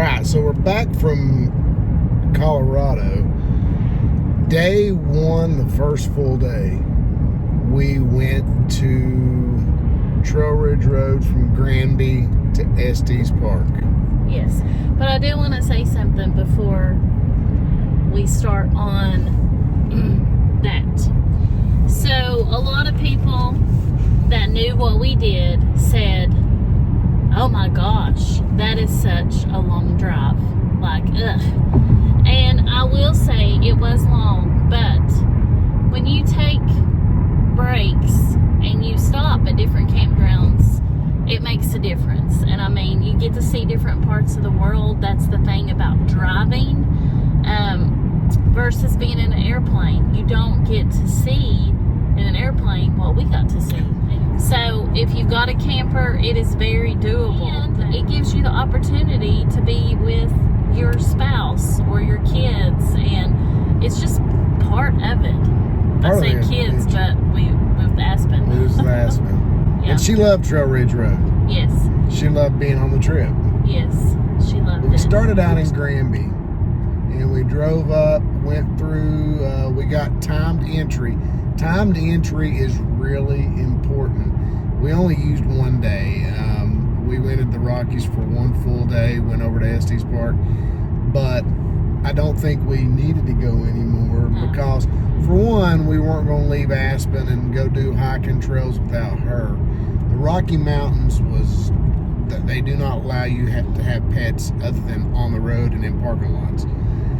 right, so we're back from Colorado. Day one, the first full day, we went to Trail Ridge Road from Granby to Estes Park. Yes, but I do want to say something before we start on that. So a lot of people that knew what we did said, oh my gosh, that is such a long drive. Like, ugh. And I will say it was long, but when you take breaks and you stop at different campgrounds, it makes a difference. And I mean, you get to see different parts of the world. That's the thing about driving versus being in an airplane. You don't get to see in an airplane what we got to see. So if you've got a camper, it is very doable. And it gives you the opportunity to be with your spouse or your kids, and it's just part of it. I say kids, but with Aspen. It was Aspen. Yeah. And she loved Trail Ridge Road. Yes. She loved being on the trip. Yes, she loved it. We started out in Granby, and we drove up, went through, we got timed entry. Timed entry is really important. We only used one day. We went to the Rockies for one full day, went over to Estes Park, but I don't think we needed to go anymore because, for one, we weren't going to leave Aspen and go do hiking trails without her. The Rocky Mountains they do not allow you to have pets other than on the road and in parking lots.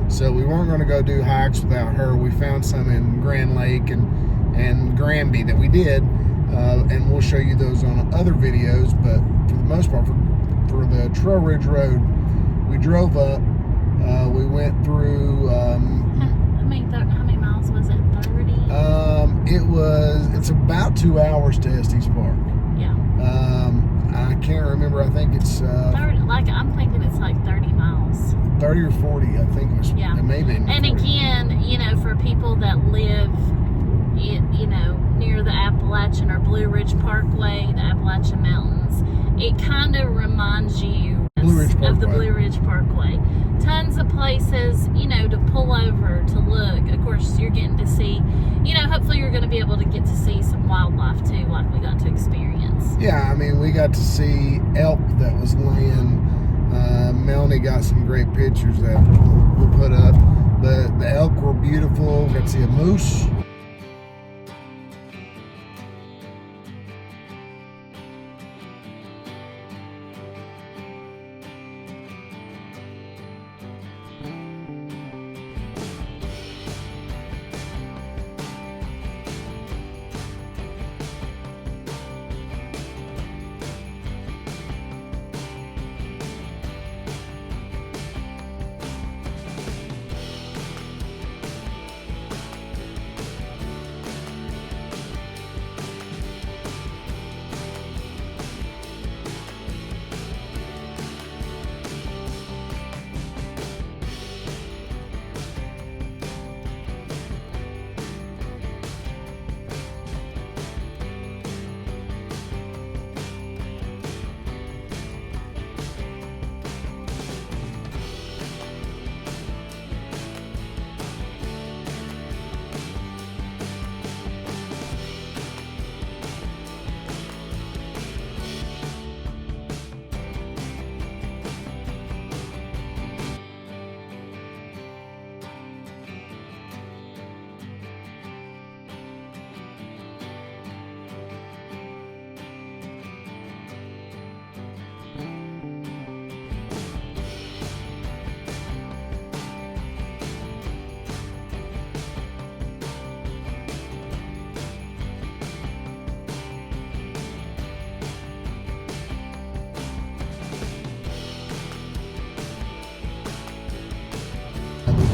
So we weren't going to go do hikes without her. We found some in Grand Lake and Granby that we did, and we'll show you those on other videos. But for the most part, for the Trail Ridge Road, we drove up. We went through. How many miles was it? 30. It's about 2 hours to Estes Park. Yeah. I can't remember. I think it's 30, I'm thinking it's like 30 miles. 30 or 40. I think it was. Yeah. It may be. And 40. again, for people that live, near the Appalachian or Blue Ridge Parkway, the Appalachian Mountains, it kind of reminds you of the Blue Ridge Parkway. Tons of places, to pull over, to look. Of course, you're getting to see, hopefully you're going to be able to get to see some wildlife too, like we got to experience. Yeah, I mean, we got to see elk that was laying. Melanie got some great pictures that we'll put up. The elk were beautiful. We got to see a moose.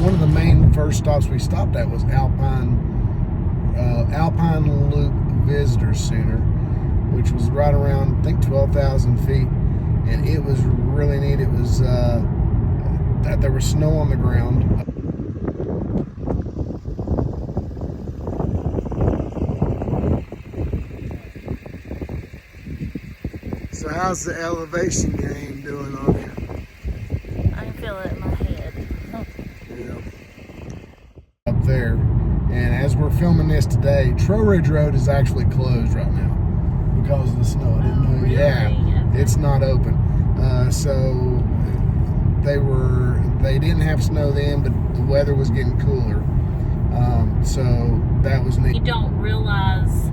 One of the main first stops we stopped at was Alpine Loop Visitor Center, which was right around, I think, 12,000 feet, and it was really neat. It was there was snow on the ground. So how's the elevation gain doing on you? filming this today, Trail Ridge Road is actually closed right now because of the snow. I didn't know. Really? Yeah, it's not open. So they didn't have snow then, but the weather was getting cooler. So that was neat. You don't realize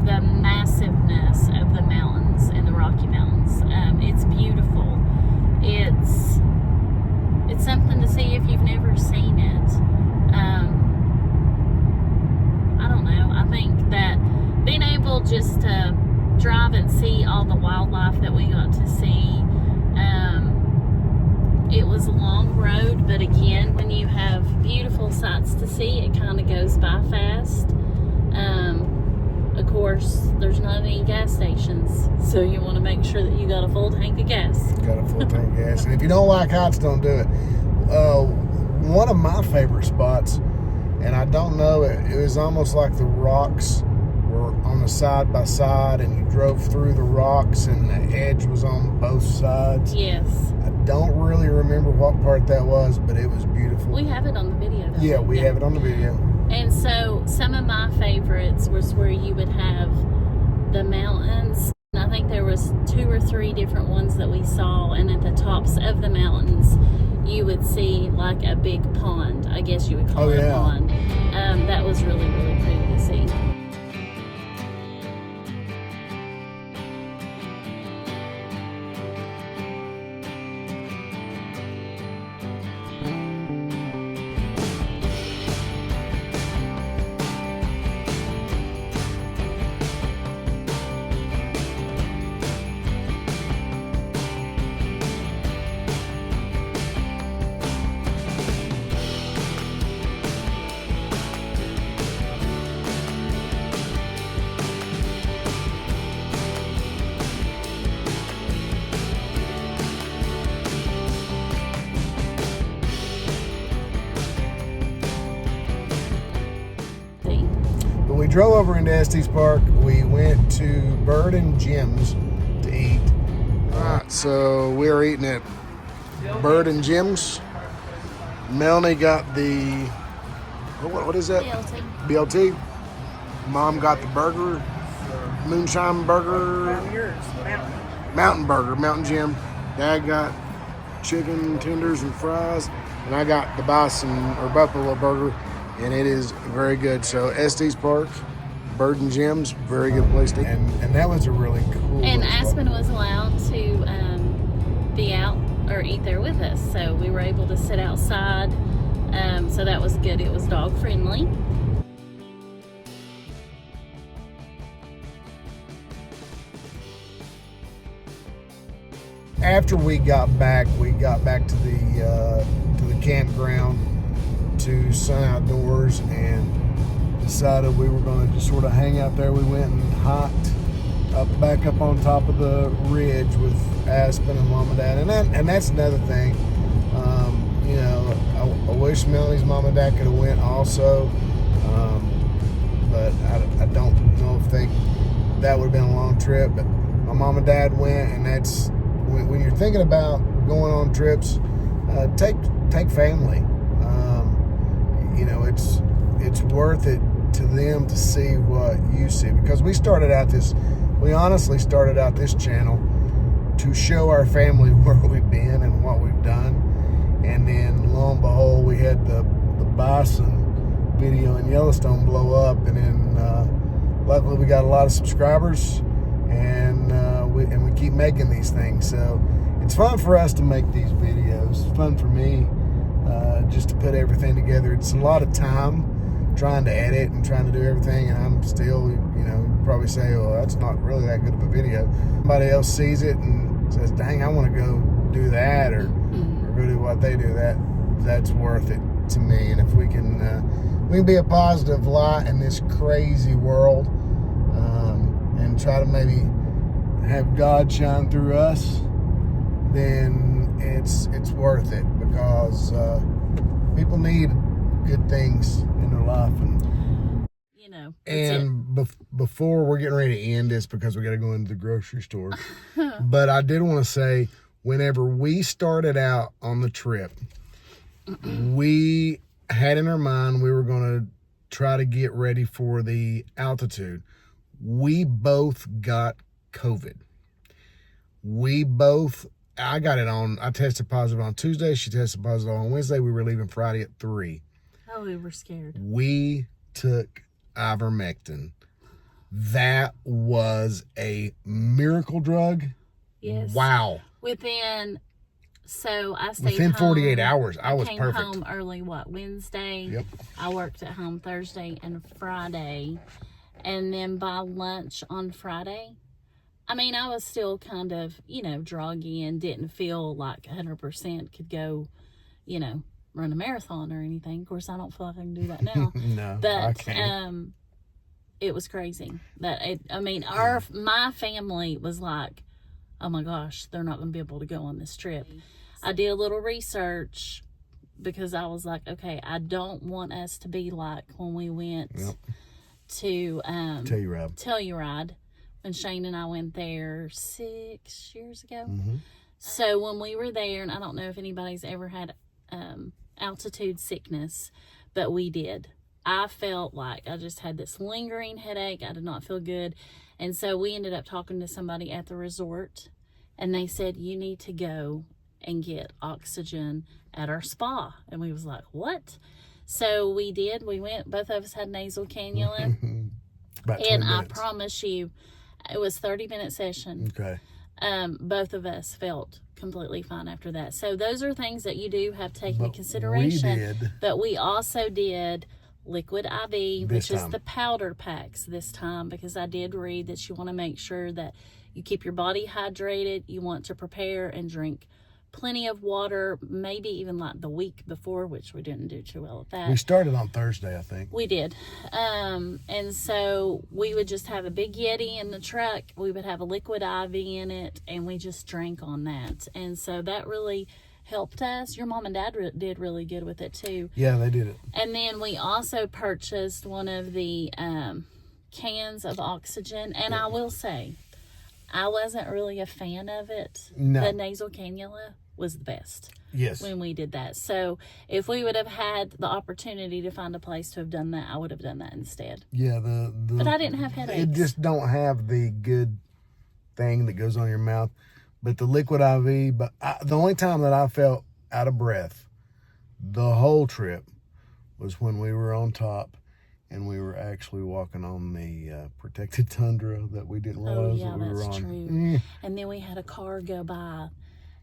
the massiveness of the mountains in the Rocky Mountains. It's beautiful. It's something to see if you've never seen it. I don't know. I think that being able just to drive and see all the wildlife that we got to see, it was a long road, but again, when you have beautiful sights to see, it kind of goes by fast. Of course, there's not any gas stations, so you want to make sure that you got a full tank of gas. Got a full tank of gas. And if you don't like heights, don't do it. One of my favorite spots, and I don't know, it was almost like the rocks were on a side by side, and you drove through the rocks, and the edge was on both sides. Yes. I don't really remember what part that was, but it was beautiful. We have it on the video, though. Yeah, we have it on the video. And so some of my favorites was where you would have the mountains. And I think there was 2 or 3 different ones that we saw, and at the tops of the mountains you would see like a big pond. I guess you would call it a pond. That was really, really pretty to see. We drove over into Estes Park. We went to Bird and Jim's to eat. All right, so we're eating at Bird and Jim's. Melanie got the, what is that? BLT. BLT. Mom got the burger, moonshine burger. Yours, Mountain burger, Mountain Jim. Dad got chicken tenders and fries, and I got the bison or buffalo burger. And it is very good. So Estes Park, Bird and Jim's, very good place to eat. And that was a really cool. And Aspen was allowed to be out or eat there with us, so we were able to sit outside. So that was good. It was dog friendly. After we got back to the campground, to Sun Outdoors, and decided we were going to just sort of hang out there. We went and hiked back up on top of the ridge with Aspen and Mom and Dad, and that's another thing. You know, I wish Melanie's Mom and Dad could have went also, but I don't know if that would have been a long trip. But my Mom and Dad went, and that's when you're thinking about going on trips, take family. You know, it's worth it to them to see what you see, because we honestly started out this channel to show our family where we've been and what we've done, and then lo and behold, we had the bison video in Yellowstone blow up, and then luckily we got a lot of subscribers, and we keep making these things. So it's fun for us to make these videos. It's fun for me. Just to put everything together. It's a lot of time trying to edit and trying to do everything, and I'm still, you know, probably say, well, that's not really that good of a video. Somebody else sees it and says, dang, I want to go do that, or go do what they do. That's worth it to me. And if we can be a positive light in this crazy world, and try to maybe have God shine through us, then it's worth it, because people need good things in their life. And You know. Before we're getting ready to end this, because we got to go into the grocery store, but I did want to say, whenever we started out on the trip, we had in our mind we were going to try to get ready for the altitude. We both got COVID. I got it I tested positive on Tuesday. She tested positive on Wednesday. We were leaving Friday at 3. Oh, we were scared. We took ivermectin. That was a miracle drug. Yes. Wow. So I stayed Within home. 48 hours, I was came perfect. Home early, Wednesday? Yep. I worked at home Thursday and Friday. And then by lunch on Friday, I mean, I was still kind of, druggy and didn't feel like 100% could go, run a marathon or anything. Of course, I don't feel like I can do that now. No, but, I can't. It was crazy. My family was like, oh my gosh, they're not going to be able to go on this trip. I did a little research because I was like, okay, I don't want us to be like when we went to Telluride when Shane and I went there 6 years ago. Mm-hmm. So when we were there, and I don't know if anybody's ever had altitude sickness, but we did. I felt like I just had this lingering headache. I did not feel good. And so we ended up talking to somebody at the resort, and they said, you need to go and get oxygen at our spa. And we was like, what? So we did. We went. Both of us had nasal cannula. And I promise you, it was 30-minute session. Okay. Both of us felt completely fine after that. So those are things that you do have to take into consideration. We did. But we also did liquid IV, which is the powder packs this time, because I did read that you want to make sure that you keep your body hydrated. You want to prepare and drink plenty of water, maybe even like the week before, which we didn't do too well at that. We started on Thursday, I think. We did. And so we would just have a big Yeti in the truck. We would have a liquid IV in it, and we just drank on that. And so that really helped us. Your mom and dad did really good with it too. Yeah, they did it. And then we also purchased one of the cans of oxygen. And I will say, I wasn't really a fan of it. No. The nasal cannula was the best. Yes. When we did that. So if we would have had the opportunity to find a place to have done that, I would have done that instead. Yeah, but I didn't have headaches. It just don't have the good thing that goes on your mouth. But the liquid IV, the only time that I felt out of breath the whole trip was when we were on top and we were actually walking on the protected tundra that we didn't realize that we were on. True. And then we had a car go by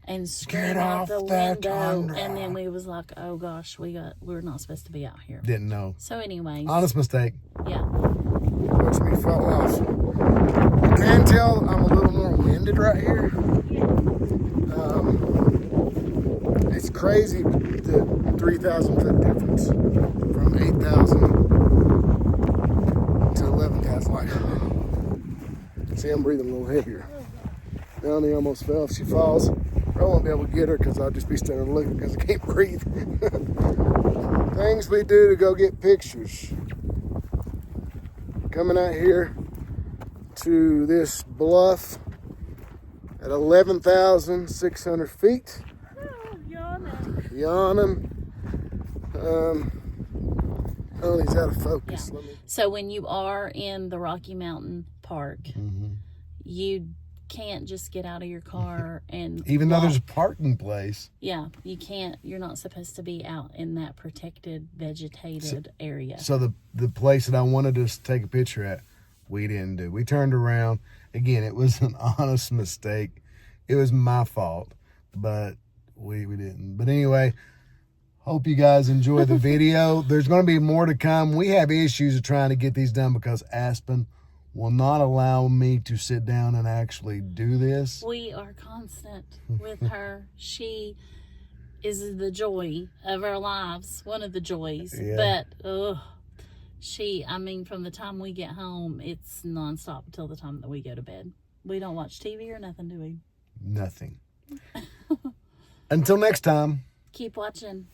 and scream out the window, tundra. And then we was like, oh gosh, we're not supposed to be out here. Didn't know. So anyways. Honest mistake. Yeah. Watch me fall off. You can tell I'm a little more winded right here. It's crazy the 3,000 foot difference from 8,000 to 11,000. Like, see, I'm breathing a little heavier. Melanie almost fell. If she falls, I won't be able to get her because I'll just be standing looking because I can't breathe. Things we do to go get pictures. Coming out here to this bluff at 11,600 feet. Yawning. Oh, he's out of focus. Yeah. So when you are in the Rocky Mountain Park, you can't just get out of your car and even though there's a parking place. Yeah, you can't. You're not supposed to be out in that protected, vegetated area. So the place that I wanted us to take a picture at, we didn't do. We turned around. Again, it was an honest mistake. It was my fault, but we didn't. But anyway, hope you guys enjoy the video. There's going to be more to come. We have issues of trying to get these done because Aspen will not allow me to sit down and actually do this. We are constant with her. She is the joy of our lives, one of the joys. Yeah. But from the time we get home, it's nonstop until the time that we go to bed. We don't watch TV or nothing, do we? Nothing. Until next time. Keep watching.